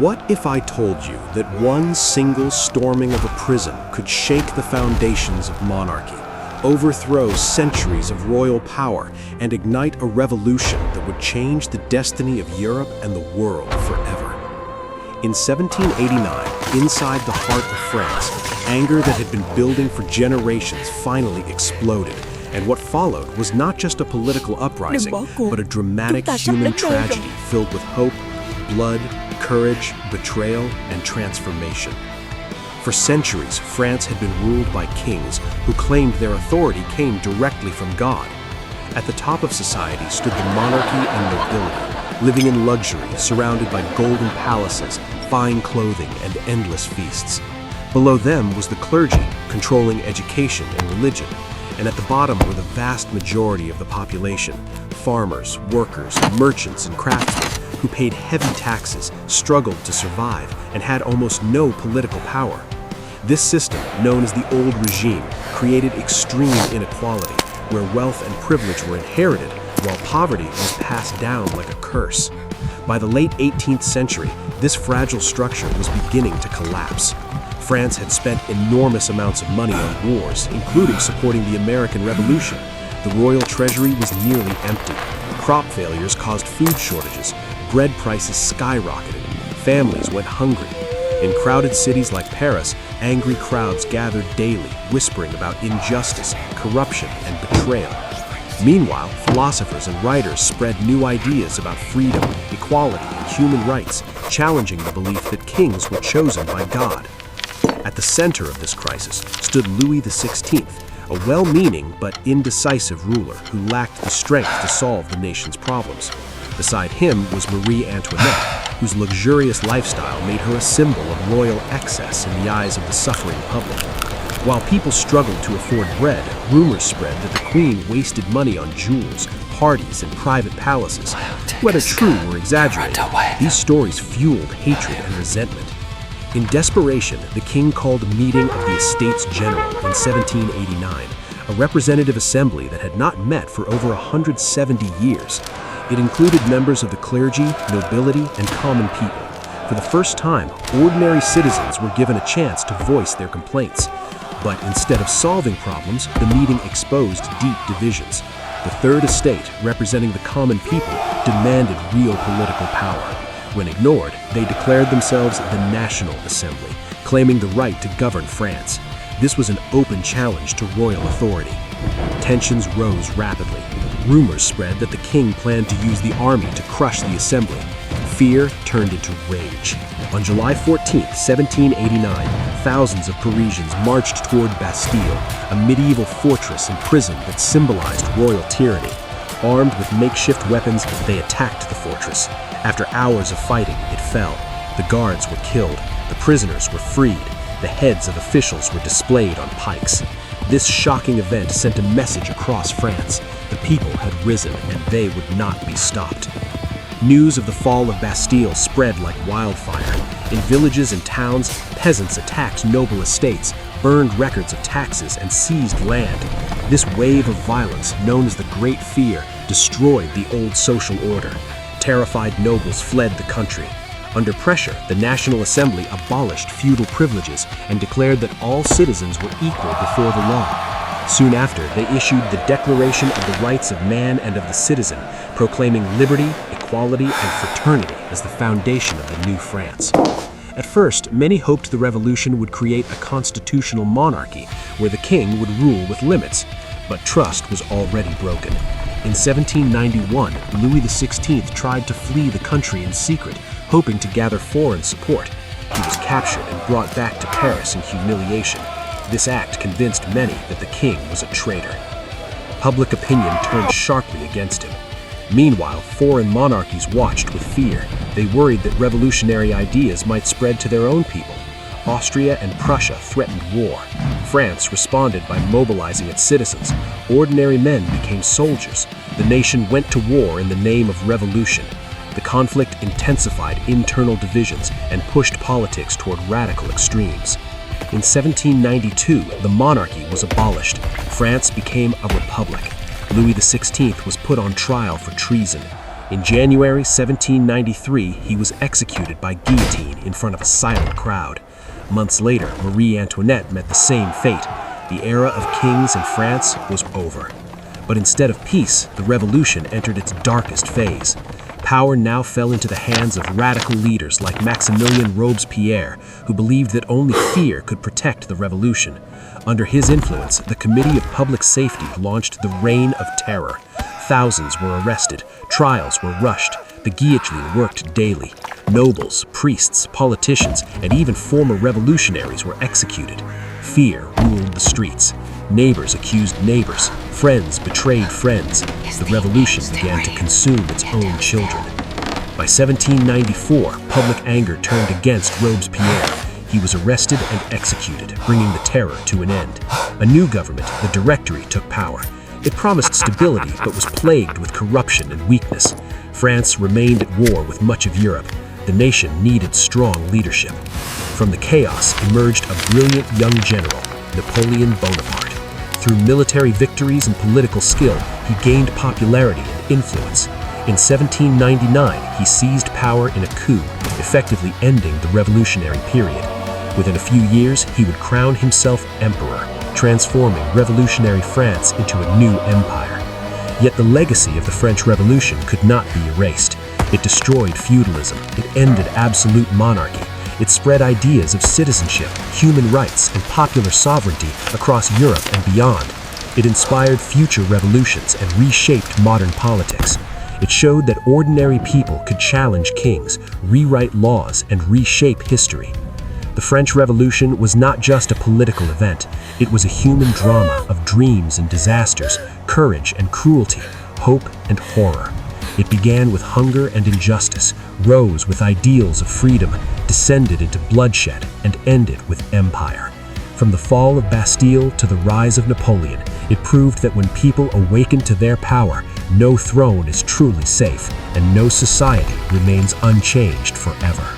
What if I told you that one single storming of a prison could shake the foundations of monarchy, overthrow centuries of royal power, and ignite a revolution that would change the destiny of Europe and the world forever? In 1789, inside the heart of France, anger that had been building for generations finally exploded, and what followed was not just a political uprising, but a dramatic human tragedy filled with hope, blood, courage, betrayal, and transformation. For centuries, France had been ruled by kings who claimed their authority came directly from God. At the top of society stood the monarchy and nobility, living in luxury, surrounded by golden palaces, fine clothing, and endless feasts. Below them was the clergy, controlling education and religion, and at the bottom were the vast majority of the population, farmers, workers, merchants, and craftsmen, who paid heavy taxes, struggled to survive, and had almost no political power. This system, known as the Old Regime, created extreme inequality, where wealth and privilege were inherited, while poverty was passed down like a curse. By the late 18th century, this fragile structure was beginning to collapse. France had spent enormous amounts of money on wars, including supporting the American Revolution. The royal treasury was nearly empty. Crop failures caused food shortages. Bread prices skyrocketed. Families went hungry. In crowded cities like Paris, angry crowds gathered daily, whispering about injustice, corruption, and betrayal. Meanwhile, philosophers and writers spread new ideas about freedom, equality, and human rights, challenging the belief that kings were chosen by God. At the center of this crisis stood Louis XVI, a well-meaning but indecisive ruler who lacked the strength to solve the nation's problems. Beside him was Marie Antoinette, whose luxurious lifestyle made her a symbol of royal excess in the eyes of the suffering public. While people struggled to afford bread, rumors spread that the queen wasted money on jewels, parties, and private palaces. Whether true or exaggerated, these stories fueled hatred and resentment. In desperation, the king called a meeting of the Estates General in 1789, a representative assembly that had not met for over 170 years. It included members of the clergy, nobility, and common people. For the first time, ordinary citizens were given a chance to voice their complaints. But instead of solving problems, the meeting exposed deep divisions. The Third Estate, representing the common people, demanded real political power. When ignored, they declared themselves the National Assembly, claiming the right to govern France. This was an open challenge to royal authority. Tensions rose rapidly. Rumors spread that the king planned to use the army to crush the assembly. Fear turned into rage. On July 14, 1789, thousands of Parisians marched toward Bastille, a medieval fortress and prison that symbolized royal tyranny. Armed with makeshift weapons, they attacked the fortress. After hours of fighting, it fell. The guards were killed. The prisoners were freed. The heads of officials were displayed on pikes. This shocking event sent a message across France. The people had risen, and they would not be stopped. News of the fall of Bastille spread like wildfire. In villages and towns, peasants attacked noble estates, burned records of taxes, and seized land. This wave of violence, known as the Great Fear, destroyed the old social order. Terrified nobles fled the country. Under pressure, the National Assembly abolished feudal privileges and declared that all citizens were equal before the law. Soon after, they issued the Declaration of the Rights of Man and of the Citizen, proclaiming liberty, equality, and fraternity as the foundation of the new France. At first, many hoped the revolution would create a constitutional monarchy where the king would rule with limits, but trust was already broken. In 1791, Louis XVI tried to flee the country in secret, hoping to gather foreign support. He was captured and brought back to Paris in humiliation. This act convinced many that the king was a traitor. Public opinion turned sharply against him. Meanwhile, foreign monarchies watched with fear. They worried that revolutionary ideas might spread to their own people. Austria and Prussia threatened war. France responded by mobilizing its citizens. Ordinary men became soldiers. The nation went to war in the name of revolution. The conflict intensified internal divisions and pushed politics toward radical extremes. In 1792, the monarchy was abolished. France became a republic. Louis XVI was put on trial for treason. In January 1793, he was executed by guillotine in front of a silent crowd. Months later, Marie Antoinette met the same fate. The era of kings in France was over. But instead of peace, the revolution entered its darkest phase. Power now fell into the hands of radical leaders like Maximilien Robespierre, who believed that only fear could protect the revolution. Under his influence, the Committee of Public Safety launched the Reign of Terror. Thousands were arrested, trials were rushed, the guillotine worked daily. Nobles, priests, politicians, and even former revolutionaries were executed. Fear ruled the streets. Neighbors accused neighbors. Friends betrayed friends. The revolution began to consume its own children. By 1794, public anger turned against Robespierre. He was arrested and executed, bringing the terror to an end. A new government, the Directory, took power. It promised stability, but was plagued with corruption and weakness. France remained at war with much of Europe. The nation needed strong leadership. From the chaos emerged a brilliant young general, Napoleon Bonaparte. Through military victories and political skill, he gained popularity and influence. In 1799, he seized power in a coup, effectively ending the revolutionary period. Within a few years, he would crown himself emperor, transforming revolutionary France into a new empire. Yet the legacy of the French Revolution could not be erased. It destroyed feudalism, it ended absolute monarchy, it spread ideas of citizenship, human rights, and popular sovereignty across Europe and beyond. It inspired future revolutions and reshaped modern politics. It showed that ordinary people could challenge kings, rewrite laws, and reshape history. The French Revolution was not just a political event, it was a human drama of dreams and disasters, courage and cruelty, hope and horror. It began with hunger and injustice, rose with ideals of freedom, descended into bloodshed, and ended with empire. From the fall of Bastille to the rise of Napoleon, it proved that when people awakened to their power, no throne is truly safe, and no society remains unchanged forever.